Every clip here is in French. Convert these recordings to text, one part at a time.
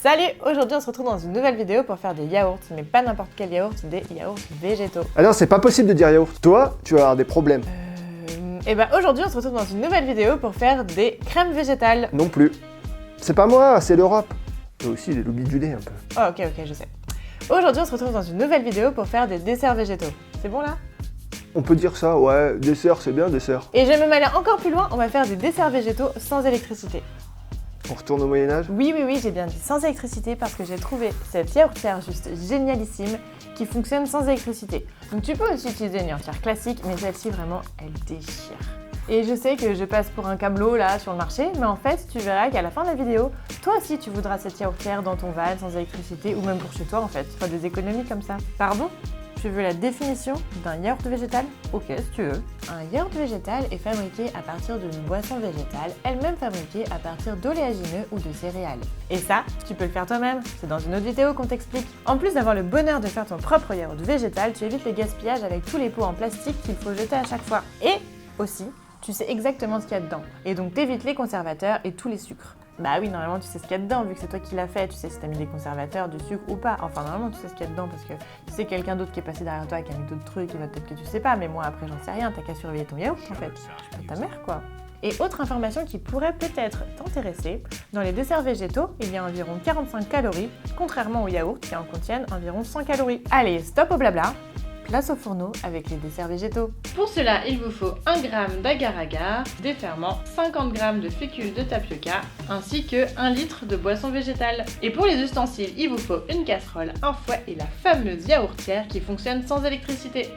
Salut! Aujourd'hui on se retrouve dans une nouvelle vidéo pour faire des yaourts, mais pas n'importe quel yaourt, des yaourts végétaux. Ah non, c'est pas possible de dire yaourt. Toi, tu vas avoir des problèmes. Et bah aujourd'hui on se retrouve dans une nouvelle vidéo pour faire des crèmes végétales. Non plus. C'est pas moi, c'est l'Europe. Et aussi les lobbies du lait un peu. Oh ok, je sais. Aujourd'hui on se retrouve dans une nouvelle vidéo pour faire des desserts végétaux. C'est bon là? On peut dire ça, ouais, dessert, c'est bien, dessert. Et je vais même aller encore plus loin, on va faire des desserts végétaux sans électricité. On retourne au Moyen-Âge? Oui, j'ai bien dit sans électricité parce que j'ai trouvé cette yaourtière juste génialissime qui fonctionne sans électricité. Donc tu peux aussi utiliser une yaourtière classique, mais celle-ci vraiment, elle déchire. Et je sais que je passe pour un câbleau là sur le marché, mais en fait tu verras qu'à la fin de la vidéo, toi aussi tu voudras cette yaourtière dans ton van sans électricité ou même pour chez toi en fait, faire des économies comme ça. Pardon? Tu veux la définition d'un yaourt végétal? Ok, si tu veux. Un yaourt végétal est fabriqué à partir d'une boisson végétale, elle-même fabriquée à partir d'oléagineux ou de céréales. Et ça, tu peux le faire toi-même, c'est dans une autre vidéo qu'on t'explique. En plus d'avoir le bonheur de faire ton propre yaourt végétal, tu évites les gaspillages avec tous les pots en plastique qu'il faut jeter à chaque fois. Et aussi, tu sais exactement ce qu'il y a dedans. Et donc t'évites les conservateurs et tous les sucres. Bah oui, normalement tu sais ce qu'il y a dedans, vu que c'est toi qui l'as fait, tu sais si t'as mis des conservateurs, du sucre ou pas. Enfin, normalement tu sais ce qu'il y a dedans parce que si c'est quelqu'un d'autre qui est passé derrière toi et qui a mis d'autres trucs, il va peut-être que tu sais pas, mais moi après j'en sais rien, t'as qu'à surveiller ton yaourt en fait. Je suis pas ta mère quoi. Et autre information qui pourrait peut-être t'intéresser, dans les desserts végétaux, il y a environ 45 calories, contrairement aux yaourts qui en contiennent environ 100 calories. Allez, stop au blabla! Place au fourneau avec les desserts végétaux. Pour cela, il vous faut 1 g d'agar-agar, des ferments, 50 g de fécule de tapioca, ainsi que 1 litre de boisson végétale. Et pour les ustensiles, il vous faut une casserole, un fouet et la fameuse yaourtière qui fonctionne sans électricité.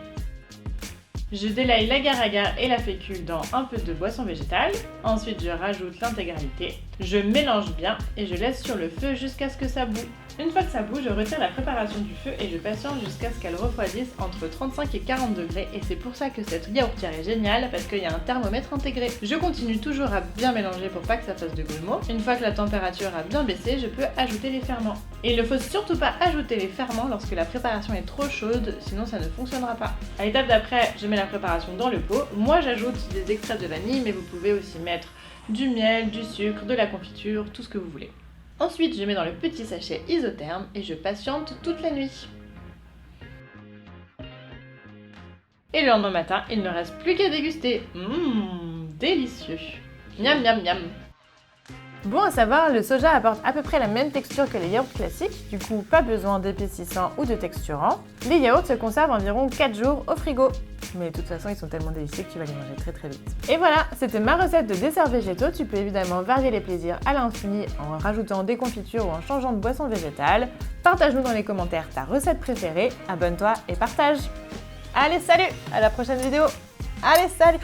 Je délaye l'agar-agar et la fécule dans un peu de boisson végétale. Ensuite, je rajoute l'intégralité. Je mélange bien et je laisse sur le feu jusqu'à ce que ça bout. Une fois que ça bout, je retire la préparation du feu et je patiente jusqu'à ce qu'elle refroidisse entre 35 et 40 degrés. Et c'est pour ça que cette yaourtière est géniale, parce qu'il y a un thermomètre intégré. Je continue toujours à bien mélanger pour pas que ça fasse de grumeaux. Une fois que la température a bien baissé, je peux ajouter les ferments. Et il ne faut surtout pas ajouter les ferments lorsque la préparation est trop chaude, sinon ça ne fonctionnera pas. À l'étape d'après, je mets la préparation dans le pot. Moi j'ajoute des extraits de vanille, mais vous pouvez aussi mettre du miel, du sucre, de la confiture, tout ce que vous voulez. Ensuite, je mets dans le petit sachet isotherme et je patiente toute la nuit. Et le lendemain matin, il ne reste plus qu'à déguster. Délicieux. Miam miam miam. Bon à savoir, le soja apporte à peu près la même texture que les yaourts classiques, du coup pas besoin d'épaississant ou de texturant. Les yaourts se conservent environ 4 jours au frigo. Mais de toute façon, ils sont tellement délicieux que tu vas les manger très vite. Et voilà, c'était ma recette de desserts végétaux. Tu peux évidemment varier les plaisirs à l'infini en rajoutant des confitures ou en changeant de boisson végétale. Partage-nous dans les commentaires ta recette préférée, abonne-toi et partage. Allez, salut! À la prochaine vidéo! Allez, salut!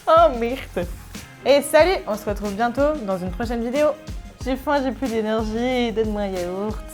Oh merde! Et salut! On se retrouve bientôt dans une prochaine vidéo. J'ai faim, j'ai plus d'énergie, donne-moi un yaourt.